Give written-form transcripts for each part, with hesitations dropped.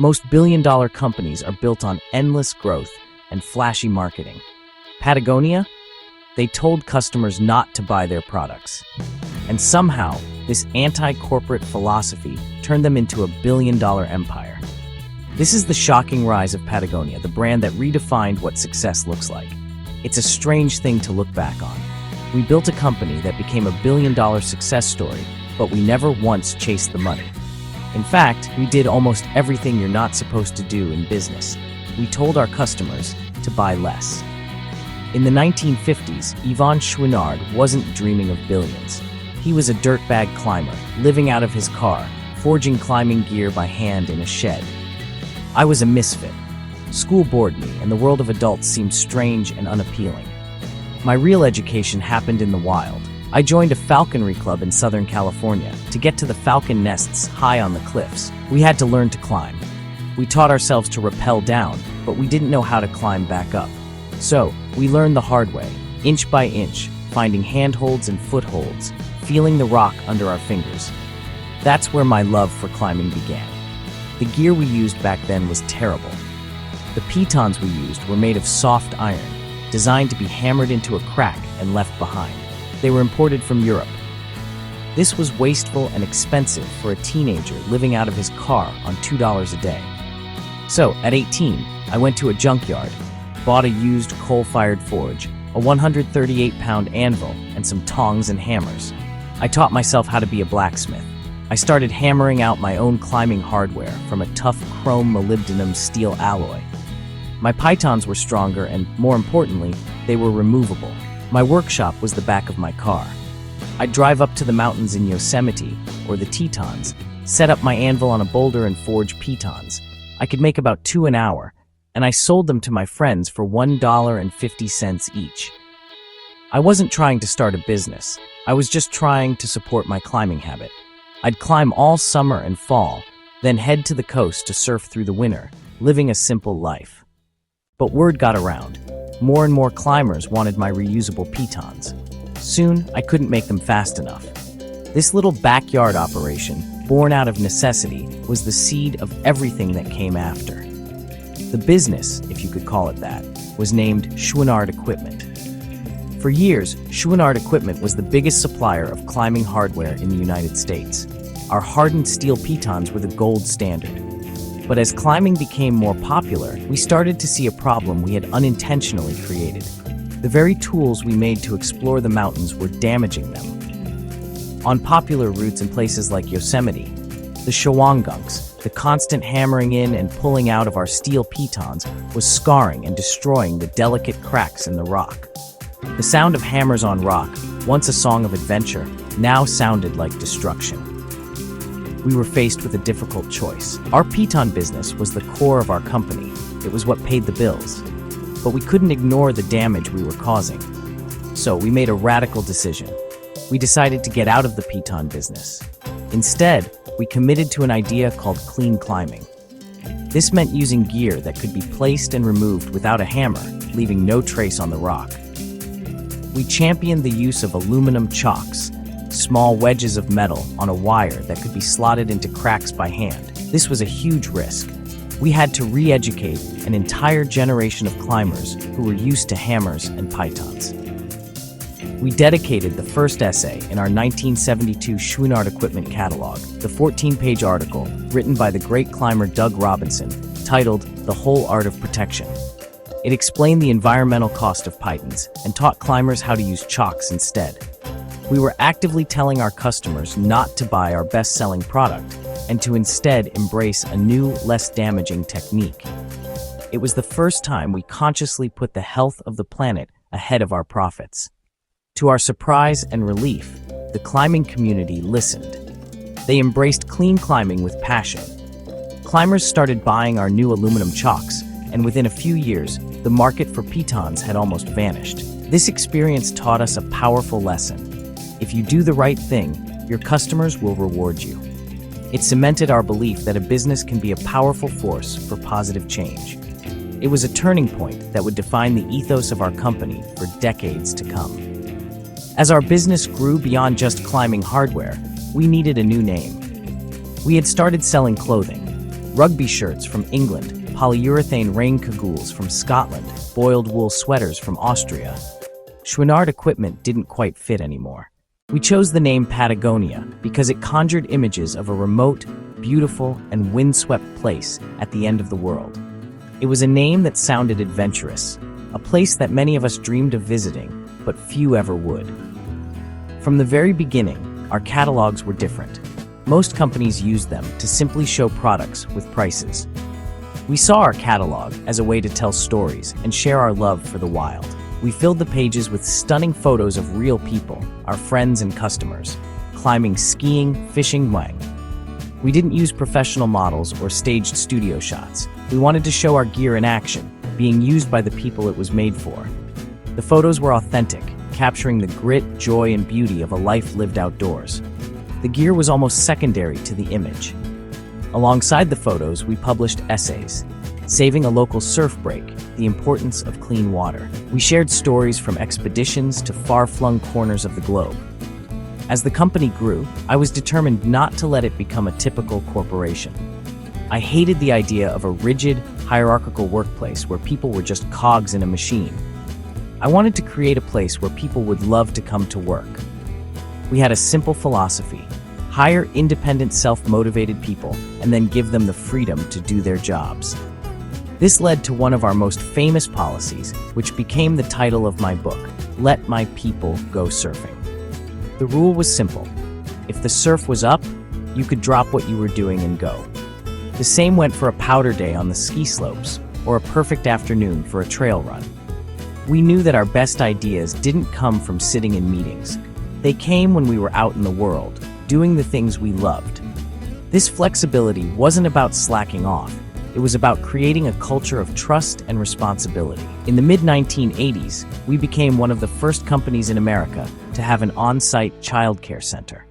Most billion-dollar companies are built on endless growth and flashy marketing. Patagonia? They told customers not to buy their products. And somehow, this anti-corporate philosophy turned them into a billion-dollar empire. This is the shocking rise of Patagonia, the brand that redefined what success looks like. It's a strange thing to look back on. We built a company that became a billion-dollar success story, but we never once chased the money. In fact, we did almost everything you're not supposed to do in business. We told our customers to buy less. In the 1950s, Yvon Chouinard wasn't dreaming of billions. He was a dirtbag-climber, living out of his car, forging climbing gear by hand in a shed. I was a misfit. School bored me, and the world of adults seemed strange and unappealing. My real education happened in the wild. I joined a falconry club in Southern California. To get to the falcon nests high on the cliffs, we had to learn to climb. We taught ourselves to rappel down, but we didn't know how to climb back up. So, we learned the hard way, inch by inch, finding handholds and footholds, feeling the rock under our fingers. That's where my love for climbing began. The gear we used back then was terrible. The pitons we used were made of soft iron, designed to be hammered into a crack and left behind. They were imported from Europe. This was wasteful and expensive for a teenager living out of his car on $2 a day. So, at 18, I went to a junkyard, bought a used coal-fired forge, a 138-pound anvil, and some tongs and hammers. I taught myself how to be a blacksmith. I started hammering out my own climbing hardware from a tough chrome molybdenum steel alloy. My pitons were stronger and, more importantly, they were removable. My workshop was the back of my car. I'd drive up to the mountains in Yosemite, or the Tetons, set up my anvil on a boulder and forge pitons. I could make about 2 an hour, and I sold them to my friends for $1.50 each. I wasn't trying to start a business. I was just trying to support my climbing habit. I'd climb all summer and fall, then head to the coast to surf through the winter, living a simple life. But word got around. More and more climbers wanted my reusable pitons. Soon, I couldn't make them fast enough. This little backyard operation, born out of necessity, was the seed of everything that came after. The business, if you could call it that, was named Chouinard Equipment. For years, Chouinard Equipment was the biggest supplier of climbing hardware in the United States. Our hardened steel pitons were the gold standard. But as climbing became more popular, we started to see a problem we had unintentionally created. The very tools we made to explore the mountains were damaging them. On popular routes in places like Yosemite, the shawangunks, the constant hammering in and pulling out of our steel pitons was scarring and destroying the delicate cracks in the rock. The sound of hammers on rock, once a song of adventure, now sounded like destruction. We were faced with a difficult choice. Our piton business was the core of our company. It was what paid the bills. But we couldn't ignore the damage we were causing. So we made a radical decision. We decided to get out of the piton business. Instead, we committed to an idea called clean climbing. This meant using gear that could be placed and removed without a hammer, leaving no trace on the rock. We championed the use of aluminum chocks, small wedges of metal on a wire that could be slotted into cracks by hand. This was a huge risk. We had to re-educate an entire generation of climbers who were used to hammers and pitons. We dedicated the first essay in our 1972 Chouinard Equipment catalog, the 14-page article written by the great climber Doug Robinson, titled The Whole Art of Protection. It explained the environmental cost of pitons and taught climbers how to use chocks instead. We were actively telling our customers not to buy our best-selling product and to instead embrace a new, less damaging technique. It was the first time we consciously put the health of the planet ahead of our profits. To our surprise and relief, the climbing community listened. They embraced clean climbing with passion. Climbers started buying our new aluminum chocks, and within a few years, the market for pitons had almost vanished. This experience taught us a powerful lesson. If you do the right thing, your customers will reward you. It cemented our belief that a business can be a powerful force for positive change. It was a turning point that would define the ethos of our company for decades to come. As our business grew beyond just climbing hardware, we needed a new name. We had started selling clothing. Rugby shirts from England, polyurethane rain cagoules from Scotland, boiled wool sweaters from Austria. Chouinard equipment didn't quite fit anymore. We chose the name Patagonia because it conjured images of a remote, beautiful, and windswept place at the end of the world. It was a name that sounded adventurous, a place that many of us dreamed of visiting, but few ever would. From the very beginning, our catalogs were different. Most companies used them to simply show products with prices. We saw our catalog as a way to tell stories and share our love for the wild. We filled the pages with stunning photos of real people, our friends and customers, climbing, skiing, fishing, wang. We didn't use professional models or staged studio shots. We wanted to show our gear in action, being used by the people it was made for. The photos were authentic, capturing the grit, joy, and beauty of a life lived outdoors. The gear was almost secondary to the image. Alongside the photos, we published essays, saving a local surf break, the importance of clean water. We shared stories from expeditions to far-flung corners of the globe. As the company grew, I was determined not to let it become a typical corporation. I hated the idea of a rigid, hierarchical workplace where people were just cogs in a machine. I wanted to create a place where people would love to come to work. We had a simple philosophy: hire independent, self-motivated people and then give them the freedom to do their jobs. This led to one of our most famous policies, which became the title of my book, Let My People Go Surfing. The rule was simple. If the surf was up, you could drop what you were doing and go. The same went for a powder day on the ski slopes or a perfect afternoon for a trail run. We knew that our best ideas didn't come from sitting in meetings. They came when we were out in the world, doing the things we loved. This flexibility wasn't about slacking off. It was about creating a culture of trust and responsibility. In the mid-1980s, we became one of the first companies in America to have an on-site childcare center.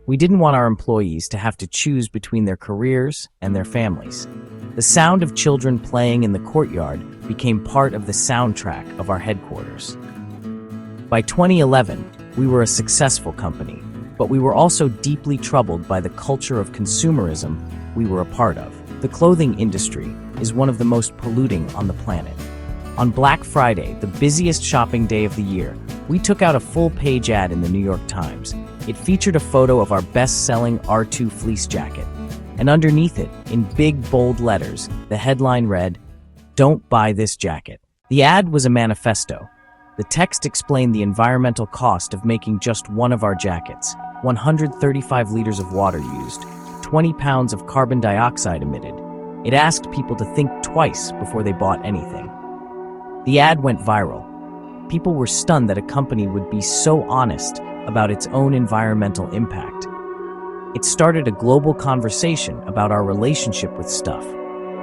We didn't want our employees to have to choose between their careers and their families. The sound of children playing in the courtyard became part of the soundtrack of our headquarters. By 2011, we were a successful company, but we were also deeply troubled by the culture of consumerism we were a part of. The clothing industry is one of the most polluting on the planet. On Black Friday, the busiest shopping day of the year, we took out a full-page ad in the New York Times. It featured a photo of our best-selling R2 fleece jacket. And underneath it, in big, bold letters, the headline read, "Don't buy this jacket." The ad was a manifesto. The text explained the environmental cost of making just one of our jackets: 135 liters of water used, 20 pounds of carbon dioxide emitted. It asked people to think twice before they bought anything. The ad went viral. People were stunned that a company would be so honest about its own environmental impact. It started a global conversation about our relationship with stuff.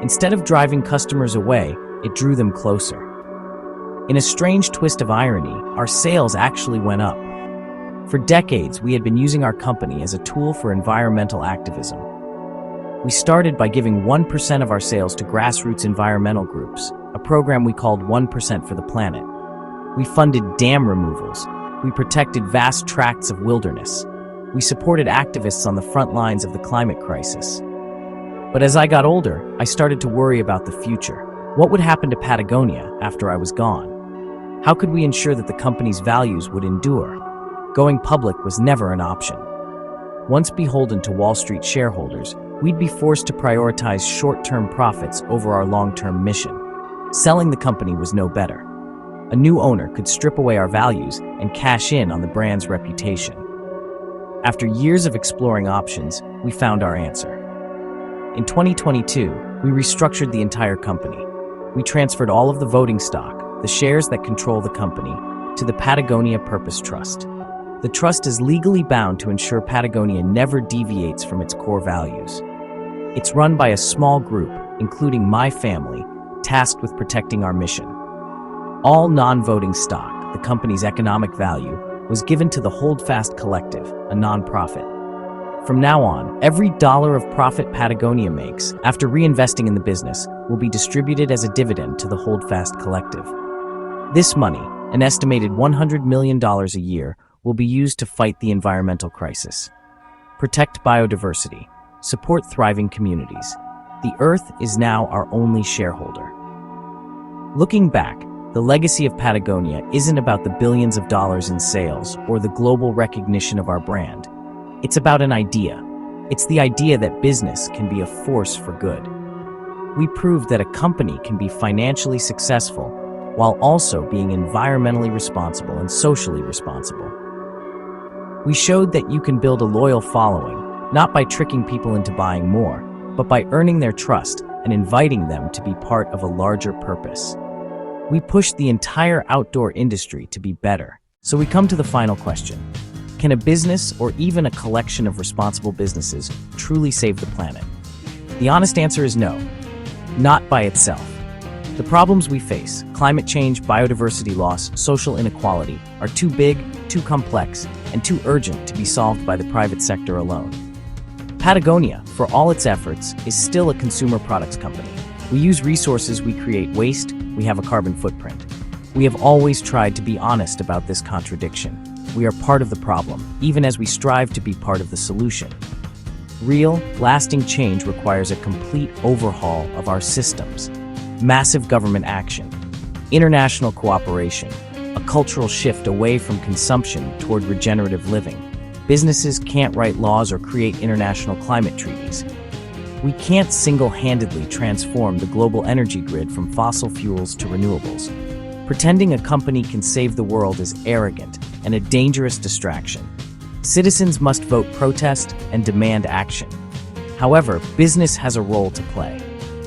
Instead of driving customers away, it drew them closer. In a strange twist of irony, our sales actually went up. For decades, we had been using our company as a tool for environmental activism. We started by giving 1% of our sales to grassroots environmental groups, a program we called 1% for the Planet. We funded dam removals. We protected vast tracts of wilderness. We supported activists on the front lines of the climate crisis. But as I got older, I started to worry about the future. What would happen to Patagonia after I was gone? How could we ensure that the company's values would endure? Going public was never an option. Once beholden to Wall Street shareholders, we'd be forced to prioritize short-term profits over our long-term mission. Selling the company was no better. A new owner could strip away our values and cash in on the brand's reputation. After years of exploring options, we found our answer. In 2022, we restructured the entire company. We transferred all of the voting stock, the shares that control the company, to the Patagonia Purpose Trust. The trust is legally bound to ensure Patagonia never deviates from its core values. It's run by a small group, including my family, tasked with protecting our mission. All non-voting stock, the company's economic value, was given to the Holdfast Collective, a nonprofit. From now on, every dollar of profit Patagonia makes, after reinvesting in the business, will be distributed as a dividend to the Holdfast Collective. This money, an estimated $100 million a year, will be used to fight the environmental crisis, protect biodiversity, support thriving communities, The Earth is now our only shareholder. Looking back, the legacy of Patagonia isn't about the billions of dollars in sales or the global recognition of our brand. It's about an idea. It's the idea that business can be a force for good. We proved that a company can be financially successful while also being environmentally responsible and socially responsible. We showed that you can build a loyal following, not by tricking people into buying more, but by earning their trust and inviting them to be part of a larger purpose. We pushed the entire outdoor industry to be better. So we come to the final question. Can a business or even a collection of responsible businesses truly save the planet? The honest answer is no, not by itself. The problems we face, climate change, biodiversity loss, social inequality, are too big, too complex, and too urgent to be solved by the private sector alone. Patagonia, for all its efforts, is still a consumer products company. We use resources, we create waste, we have a carbon footprint. We have always tried to be honest about this contradiction. We are part of the problem, even as we strive to be part of the solution. Real, lasting change requires a complete overhaul of our systems, massive government action, international cooperation, a cultural shift away from consumption toward regenerative living. Businesses can't write laws or create international climate treaties. We can't single-handedly transform the global energy grid from fossil fuels to renewables. Pretending a company can save the world is arrogant and a dangerous distraction. Citizens must vote protest and demand action. However, business has a role to play.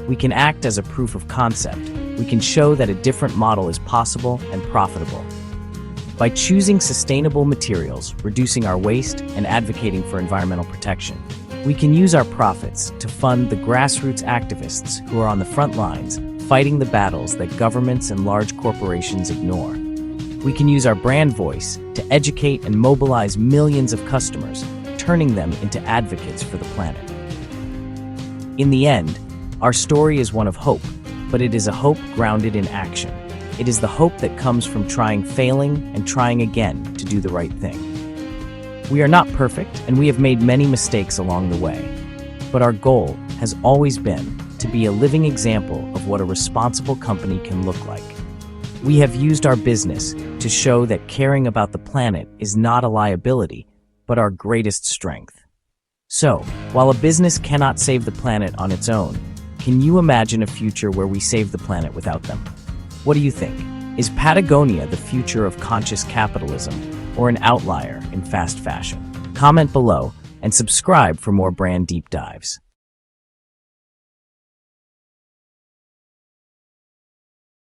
We can act as a proof of concept. We can show that a different model is possible and profitable. By choosing sustainable materials, reducing our waste, and advocating for environmental protection, we can use our profits to fund the grassroots activists who are on the front lines, fighting the battles that governments and large corporations ignore. We can use our brand voice to educate and mobilize millions of customers, turning them into advocates for the planet. In the end, our story is one of hope, but it is a hope grounded in action. It is the hope that comes from trying, failing, and trying again to do the right thing. We are not perfect, and we have made many mistakes along the way. But our goal has always been to be a living example of what a responsible company can look like. We have used our business to show that caring about the planet is not a liability, but our greatest strength. So, while a business cannot save the planet on its own, can you imagine a future where we save the planet without them? What do you think? Is Patagonia the future of conscious capitalism or an outlier in fast fashion? Comment below and subscribe for more brand deep dives.